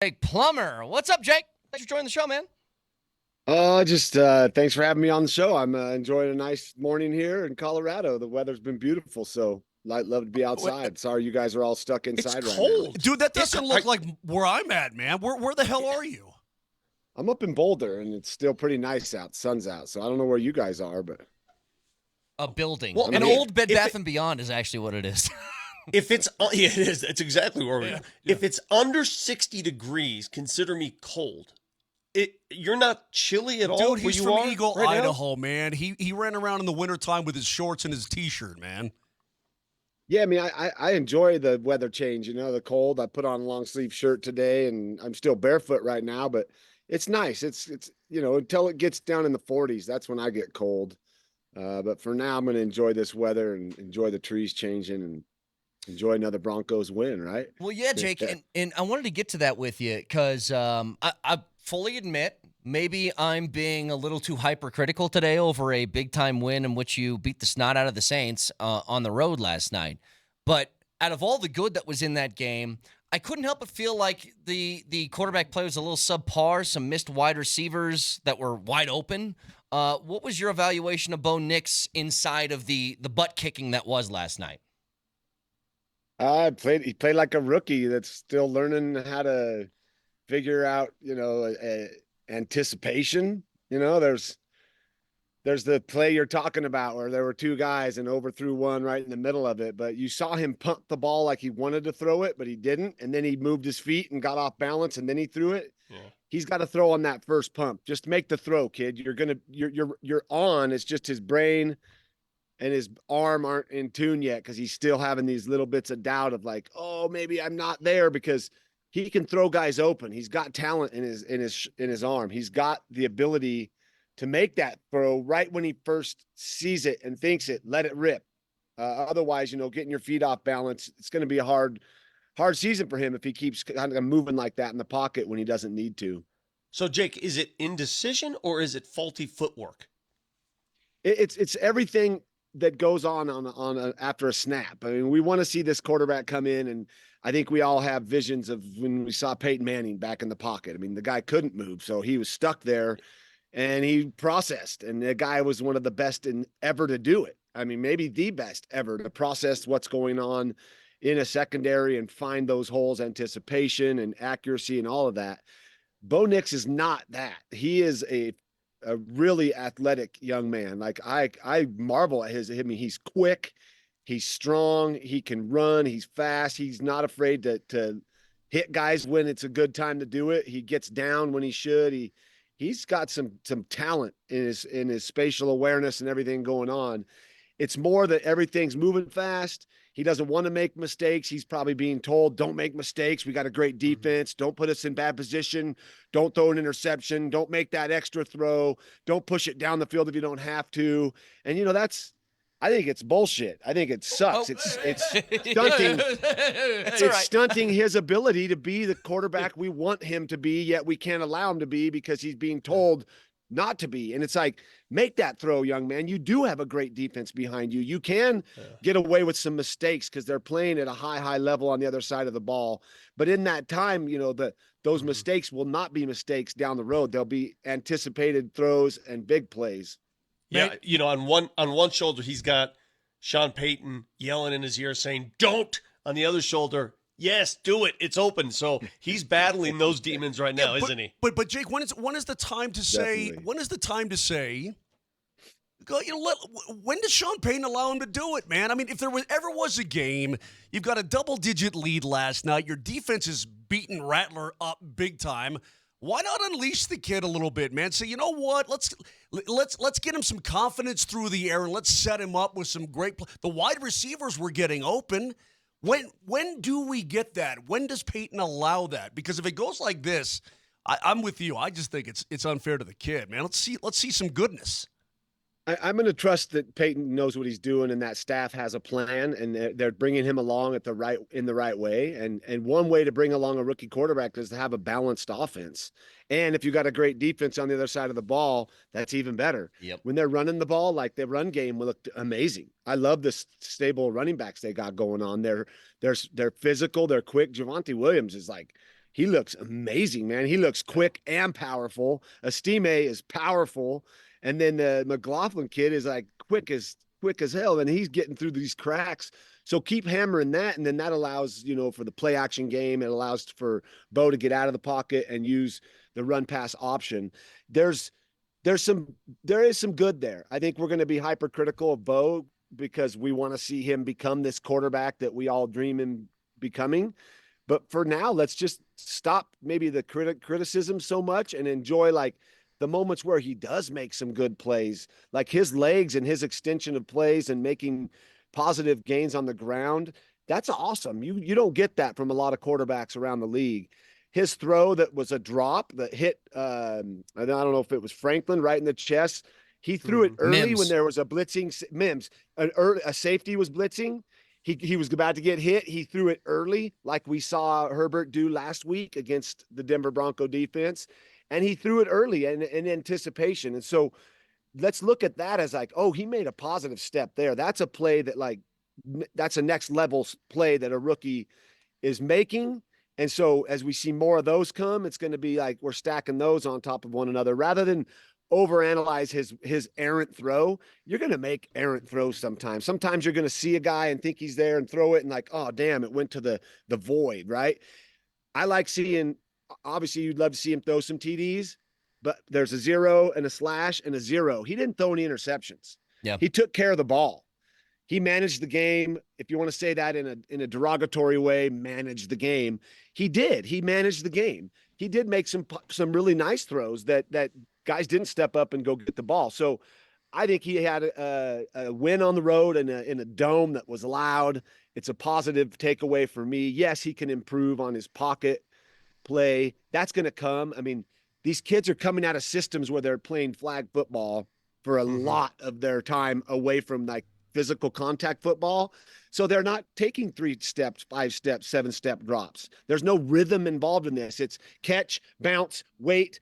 Jake Plummer. What's up, Jake? Thanks for joining the show, man. Just thanks for having me on the show. I'm enjoying a nice morning here in Colorado. The weather's been beautiful, so love to be Wait, outside. Sorry you guys are all stuck It's inside right now. cold. Dude, that It, doesn't I, look like where I'm at, man. Where the hell are you? I'm up in Boulder and it's still pretty nice out. Sun's out, so I don't know where you guys are, but A building. well, An I'm if, here. old Bed if, Bath it, and Beyond is actually what it is. if it's yeah, it is. That's exactly where we Yeah, are. yeah. If it's under 60 degrees, consider me cold. You're not chilly at all Dude, where he's you from are Eagle, right now? Idaho, man. He ran around in the wintertime with his shorts and his t-shirt, man. Yeah, I mean, I enjoy the weather change. You know, the cold. I put on a long sleeve shirt today, and I'm still barefoot right now, but it's nice. It's until it gets down in the 40s, that's when I get cold. But for now, I'm going to enjoy this weather and enjoy the trees changing and enjoy another Broncos win, right? Well, yeah, Jake, and I wanted to get to that with you because I fully admit maybe I'm being a little too hypercritical today over a big time win in which you beat the snot out of the Saints on the road last night. But out of all the good that was in that game, I couldn't help but feel like the quarterback play was a little subpar. Some missed wide receivers that were wide open. What was your evaluation of Bo Nix inside of the butt kicking that was last night? He played like a rookie that's still learning how to figure out, anticipation. There's the play you're talking about where there were two guys and overthrew one right in the middle of it, but you saw him pump the ball like he wanted to throw it, but he didn't. And then he moved his feet and got off balance and then he threw it. Yeah. He's got to throw on that first pump. Just make the throw, kid. You're on. It's just his brain and his arm aren't in tune yet because he's still having these little bits of doubt of like, oh, maybe I'm not there because he can throw guys open. He's got talent in his arm. He's got the ability to make that throw right when he first sees it and thinks it, let it rip. Otherwise, getting your feet off balance, it's going to be a hard season for him if he keeps kind of moving like that in the pocket when he doesn't need to. So, Jake, is it indecision or is it faulty footwork? It's everything that goes on after a snap. I mean, we want to see this quarterback come in, and I think we all have visions of when we saw Peyton Manning back in the pocket. I mean, the guy couldn't move, so he was stuck there, and he processed. And the guy was one of the best ever to do it. I mean, maybe the best ever to process what's going on in a secondary and find those holes, anticipation and accuracy and all of that. Bo Nix is not that. He is a really athletic young man. Like I marvel at his. I mean, he's quick, he's strong, he can run, he's fast. He's not afraid to hit guys when it's a good time to do it. He gets down when he should. He's got some talent in his spatial awareness and everything going on. It's more that everything's moving fast. He doesn't want to make mistakes. He's probably being told, don't make mistakes. We got a great defense. Don't put us in bad position. Don't throw an interception. Don't make that extra throw. Don't push it down the field if you don't have to. And I think it's bullshit. I think it sucks. Oh. It's stunting. That's It's all right. stunting his ability to be the quarterback we want him to be, yet we can't allow him to be because he's being told not to be. And it's like, make that throw, young man. You do have a great defense behind you. You can get away with some mistakes because they're playing at a high level on the other side of the ball. But in that time, those mistakes will not be mistakes down the road. They'll be anticipated throws and big plays. Yeah, on one shoulder he's got Sean Payton yelling in his ear saying, "Don't." On the other shoulder, yes, do it. It's open. So he's battling those demons right now, isn't he? But Jake, when is the time to say? Definitely. When is the time to say? Go, when does Sean Payton allow him to do it, man? I mean, if there ever was a game, you've got a double-digit lead last night. Your defense is beating Rattler up big time. Why not unleash the kid a little bit, man? Say, you know what? Let's get him some confidence through the air and let's set him up with some great. The wide receivers were getting open. When do we get that? When does Peyton allow that? Because if it goes like this, I'm with you. I just think it's unfair to the kid, man. Let's see some goodness. I'm going to trust that Peyton knows what he's doing and that staff has a plan and they're bringing him along in the right way. And one way to bring along a rookie quarterback is to have a balanced offense. And if you got a great defense on the other side of the ball, that's even better. Yep. When they're running the ball, like the run game looked amazing. I love the stable running backs they got going on. They're physical, they're quick. Javonte Williams is like, he looks amazing, man. He looks quick and powerful. Estime is powerful. And then the McLaughlin kid is like quick as hell. And he's getting through these cracks. So keep hammering that. And then that allows, for the play action game, it allows for Bo to get out of the pocket and use the run pass option. There is some good there. I think we're going to be hypercritical of Bo because we want to see him become this quarterback that we all dream him becoming. But for now, let's just stop maybe the criticism so much and enjoy like the moments where he does make some good plays, like his legs and his extension of plays and making positive gains on the ground. That's awesome. You don't get that from a lot of quarterbacks around the league. His throw that was a drop that hit, I don't know if it was Franklin right in the chest. He threw it early Mims. when there was a blitzing Mims. A safety was blitzing. He was about to get hit. He threw it early, like we saw Herbert do last week against the Denver Bronco defense. And he threw it early in anticipation. And so let's look at that as like, oh, he made a positive step there. That's a play that that's a next level play that a rookie is making. And so as we see more of those come, it's going to be like we're stacking those on top of one another rather than overanalyze his errant throw. You're going to make errant throws sometimes. Sometimes you're going to see a guy and think he's there and throw it and like, oh, damn, it went to the void, right? I like seeing, obviously you'd love to see him throw some TDs, but there's a 0 and a slash and a 0. He didn't throw any interceptions. Yeah. He took care of the ball. He managed the game. If you want to say that in a derogatory way, managed the game. He did. He managed the game. He did make some really nice throws that guys didn't step up and go get the ball. So I think he had a win on the road in a dome that was loud. It's a positive takeaway for me. Yes, he can improve on his pocket play. That's going to come. I mean, these kids are coming out of systems where they're playing flag football for a lot of their time away from like physical contact football. So they're not taking 3 steps, 5 steps, 7-step drops. There's no rhythm involved in this. It's catch, bounce, wait,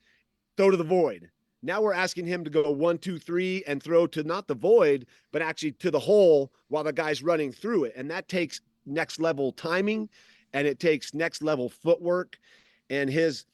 throw to the void. Now we're asking him to go 1, 2, 3 and throw to not the void, but actually to the hole while the guy's running through it. And that takes next level timing and it takes next level footwork. And his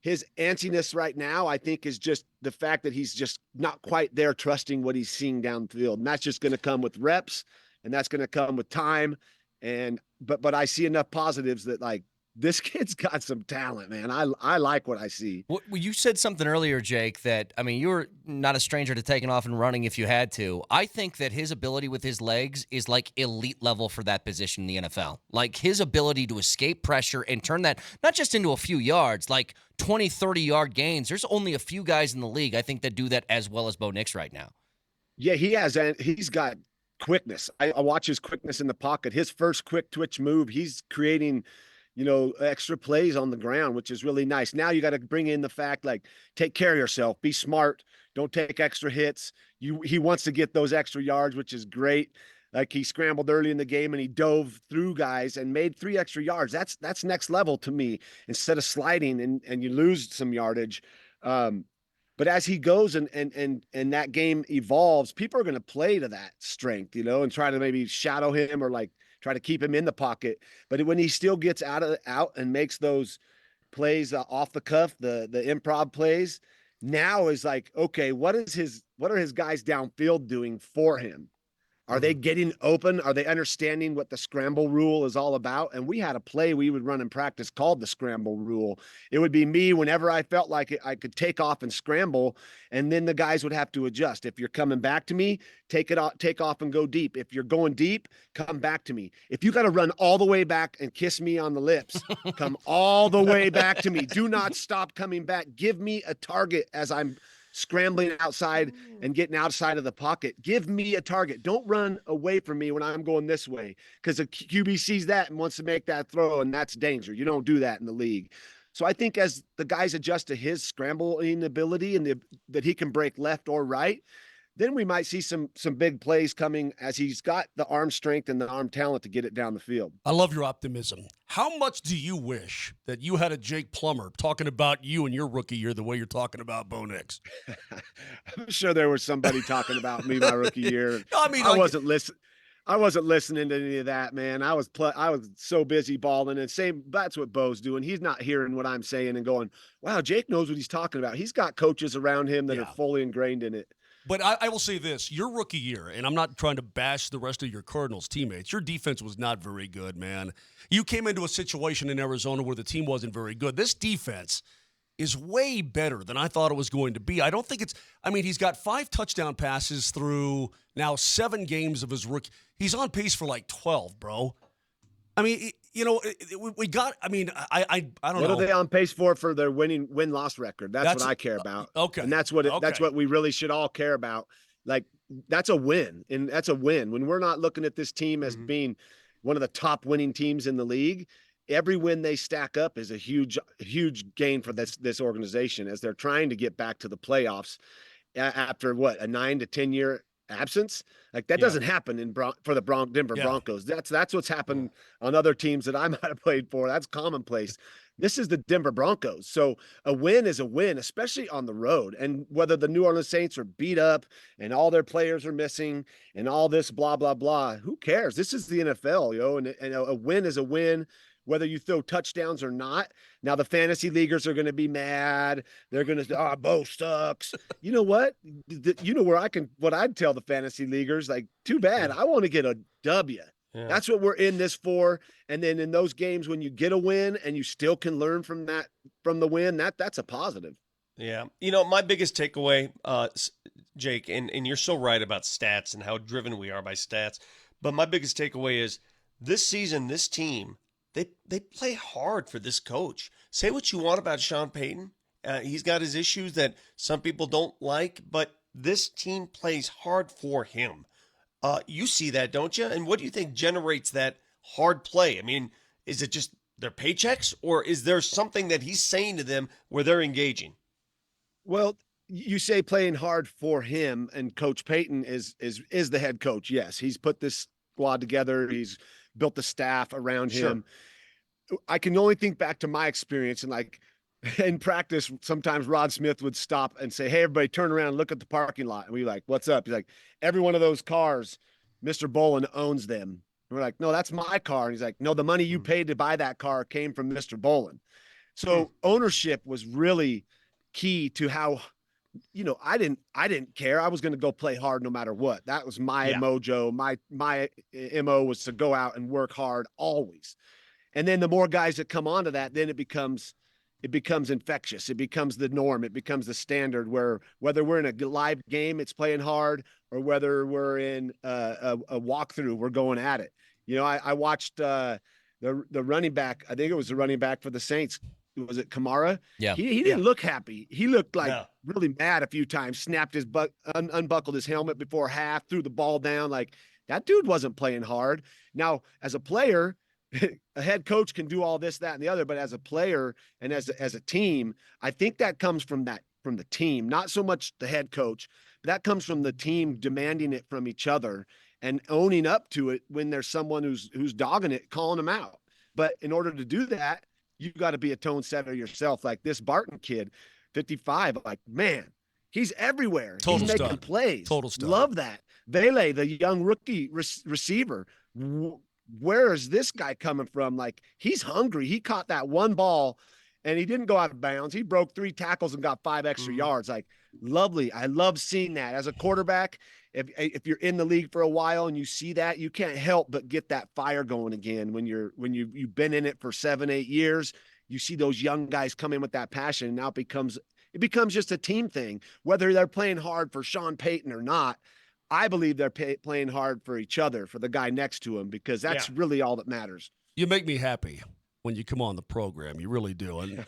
antsiness right now, I think, is just the fact that he's just not quite there trusting what he's seeing downfield. And that's just going to come with reps and that's going to come with time. And, but I see enough positives that like, this kid's got some talent, man. I like what I see. Well, you said something earlier, Jake, that, I mean, you were not a stranger to taking off and running if you had to. I think that his ability with his legs is like elite level for that position in the NFL. Like his ability to escape pressure and turn that not just into a few yards, like 20, 30-yard gains. There's only a few guys in the league, I think, that do that as well as Bo Nix right now. Yeah, he has. And he's got quickness. I watch his quickness in the pocket. His first quick twitch move, he's creating – extra plays on the ground, which is really nice. Now you got to bring in the fact, like, take care of yourself, be smart, don't take extra hits. He wants to get those extra yards, which is great. Like he scrambled early in the game and he dove through guys and made 3 extra yards. That's next level to me instead of sliding and you lose some yardage. But as he goes and that game evolves, people are going to play to that strength, and try to maybe shadow him or like try to keep him in the pocket. But when he still gets out and makes those plays off the cuff, the improv plays, now is like, okay, what are his guys downfield doing for him? Are they getting open? Are they understanding what the scramble rule is all about? And we had a play we would run in practice called the scramble rule. It would be me whenever I felt like I could take off and scramble, and then the guys would have to adjust. If you're coming back to me, take off and go deep. If you're going deep, come back to me. If you got to run all the way back and kiss me on the lips, come all the way back to me. Do not stop coming back. Give me a target as I'm scrambling outside and getting outside of the pocket. Give me a target. Don't run away from me when I'm going this way, because a QB sees that and wants to make that throw, and that's danger. You don't do that in the league. So I think as the guys adjust to his scrambling ability and that he can break left or right, then we might see some big plays coming as he's got the arm strength and the arm talent to get it down the field. I love your optimism. How much do you wish that you had a Jake Plummer talking about you and your rookie year the way you're talking about Bo Nix? I'm sure there was somebody talking about me my rookie year. No, I mean, I wasn't listening. I wasn't listening to any of that, man. I was so busy balling, and same. That's what Bo's doing. He's not hearing what I'm saying and going, "Wow, Jake knows what he's talking about." He's got coaches around him that are Yeah. fully ingrained in it. But I will say this, your rookie year, and I'm not trying to bash the rest of your Cardinals teammates, your defense was not very good, man. You came into a situation in Arizona where the team wasn't very good. This defense is way better than I thought it was going to be. I don't think he's got 5 touchdown passes through now 7 games of his rookie. He's on pace for like 12, bro. I mean, we got. I mean, I don't know. What are they on pace for their win-loss record? That's what I care about. Okay, and that's what we really should all care about. Like, that's a win, and that's a win when we're not looking at this team as being one of the top winning teams in the league. Every win they stack up is a huge gain for this organization as they're trying to get back to the playoffs after a 9 to 10 year absence. Like, that doesn't happen for the Denver Broncos. That's what's happened on other teams that I might have played for. That's commonplace. This is the Denver Broncos. So a win is a win, especially on the road. And whether the New Orleans Saints are beat up and all their players are missing and all this blah, blah, blah, who cares? This is the NFL, and a win is a win, whether you throw touchdowns or not. Now, the fantasy leaguers are going to be mad. They're going to say, Bo sucks. You know what? You know what I'd tell the fantasy leaguers, like, too bad. I want to get a W. Yeah. That's what we're in this for. And then in those games, when you get a win and you still can learn from the win, that's a positive. Yeah. My biggest takeaway, Jake, and you're so right about stats and how driven we are by stats. But my biggest takeaway is this season, this team, they play hard for this coach. Say what you want about Sean Payton. He's got his issues that some people don't like, but this team plays hard for him. You see that, don't you? And what do you think generates that hard play? I mean, is it just their paychecks, or is there something that he's saying to them where they're engaging? Well, you say playing hard for him, and Coach Payton is the head coach. Yes, he's put this squad together. He's built the staff around him. I can only think back to my experience, and like in practice, sometimes Rod Smith would stop and say, "Hey, everybody, turn around and look at the parking lot." And we're like, "What's up?" He's like, "Every one of those cars, Mr. Bolin owns them." And we're like, "No, that's my car." And he's like, "No, the money you paid to buy that car came from Mr. Bolin." So ownership was really key to how, I didn't care. I was going to go play hard no matter what. That was my mojo. My MO was to go out and work hard always. And then the more guys that come onto that, then it becomes infectious. It becomes the norm. It becomes the standard, where whether we're in a live game, it's playing hard, or whether we're in a walkthrough, we're going at it. I watched the running back. I think it was the running back for the Saints. Was it Kamara? Yeah. He didn't look happy. He looked like really mad a few times, snapped his unbuckled his helmet before half, threw the ball down. Like, that dude wasn't playing hard. Now, as a player, a head coach can do all this, that, and the other, but as a player and as a team, I think that comes from the team, not so much the head coach, but that comes from the team demanding it from each other and owning up to it when there's someone who's dogging it, calling them out. But in order to do that, you got to be a tone setter yourself. Like this Barton kid, 55, like, man, he's everywhere. Total he's making stud. Plays. Total stud. Love that. Vele, the young rookie receiver, where is this guy coming from? Like, he's hungry. He caught that one ball and he didn't go out of bounds. He broke 3 tackles and got 5 extra yards. Like, lovely. I love seeing that as a quarterback. If you're in the league for a while and you see that, you can't help but get that fire going again. When you've been in it for 7-8 years, you see those young guys come in with that passion, and now it becomes just a team thing, whether they're playing hard for Sean Payton or not. I believe they're playing hard for each other, for the guy next to him, because that's really all that matters. You make me happy when you come on the program. You really do. And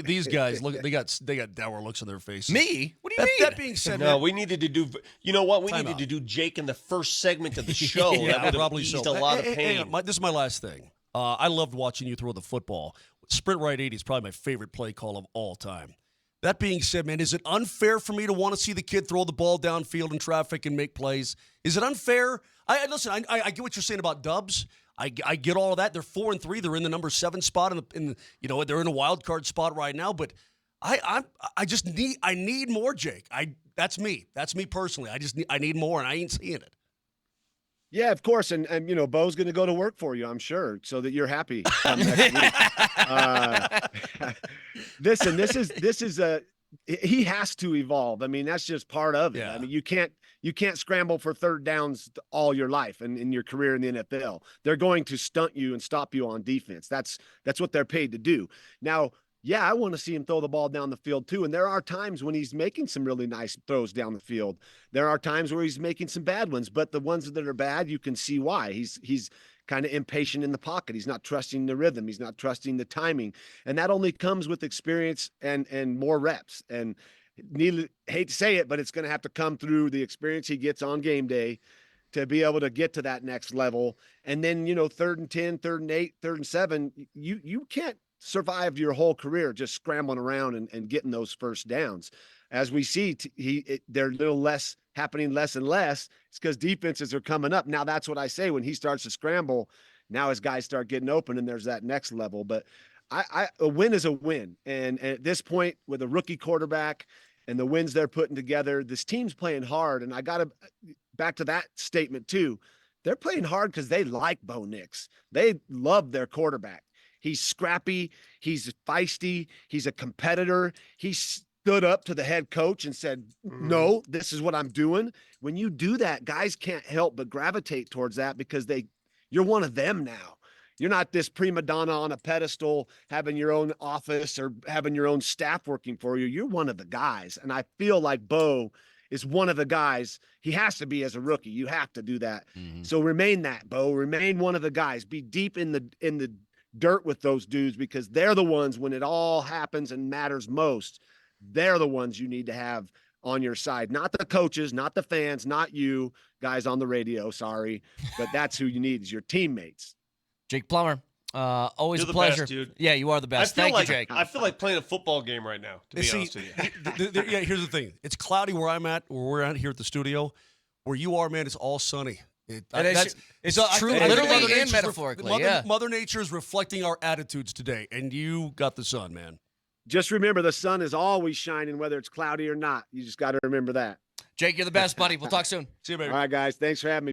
these guys, look, they got dour looks on their faces. Me? What do you mean? That being said, no, we needed to do. You know what? We needed to do Jake in the first segment of the show. Yeah, that would probably have eased so. a lot of pain. Hang on, this is my last thing. I loved watching you throw the football. Sprint right 80 is probably my favorite play call of all time. That being said, man, is it unfair for me to want to see the kid throw the ball downfield in traffic and make plays? Is it unfair? Listen, I get what you're saying about Dubs. I get all of that. They're 4-3. They're in the number 7 spot they're in a wild card spot right now. But I need more, Jake. That's me. That's me personally. I need more, and I ain't seeing it. Yeah, of course. And you know, Bo's going to go to work for you, I'm sure, so that you're happy come next week. Listen, this is he has to evolve. I mean, that's just part of it. Yeah. I mean, you can't scramble for third downs all your life and in your career in the NFL. They're going to stunt you and stop you on defense. That's what they're paid to do. Now, yeah, I want to see him throw the ball down the field too. And there are times when he's making some really nice throws down the field. There are times where he's making some bad ones, but the ones that are bad, you can see why. He's kind of impatient in the pocket. He's not trusting the rhythm. He's not trusting the timing. And that only comes with experience and more reps. And hate to say it, but it's going to have to come through the experience he gets on game day to be able to get to that next level. And then, you know, 3rd and 10, 3rd and 8, 3rd and 7, you can't survived your whole career just scrambling around and getting those first downs. As we see, they're a little less happening less and less. It's because defenses are coming up. Now, that's what I say when he starts to scramble. Now his guys start getting open and there's that next level. But a win is a win. And at this point, with a rookie quarterback and the wins they're putting together, this team's playing hard. And I got to back to that statement too. They're playing hard because they like Bo Nix. They love their quarterback. He's scrappy. He's feisty. He's a competitor. He stood up to the head coach and said, no, this is what I'm doing. When you do that, guys can't help but gravitate towards that because you're one of them now. You're not this prima donna on a pedestal, having your own office or having your own staff working for you. You're one of the guys. And I feel like Bo is one of the guys. He has to be as a rookie. You have to do that. Mm-hmm. So remain that, Bo. Remain one of the guys. Be deep in the dirt with those dudes because they're the ones when it all happens and matters most. They're the ones you need to have on your side, not the coaches, not the fans, not you guys on the radio. Sorry, but that's who you need is your teammates. Jake Plummer, always You're a pleasure, best, dude. Yeah, you are the best. Thank you, Jake. I feel like playing a football game right now. To be honest with you. Yeah, here's the thing: it's cloudy where I'm at, where we're at here at the studio. Where you are, man, it's all sunny. It's true, literally and metaphorically. Mother Nature is reflecting our attitudes today, and you got the sun, man. Just remember, the sun is always shining, whether it's cloudy or not. You just got to remember that. Jake, you're the best, buddy. We'll talk soon. See you, baby. All right, guys. Thanks for having me.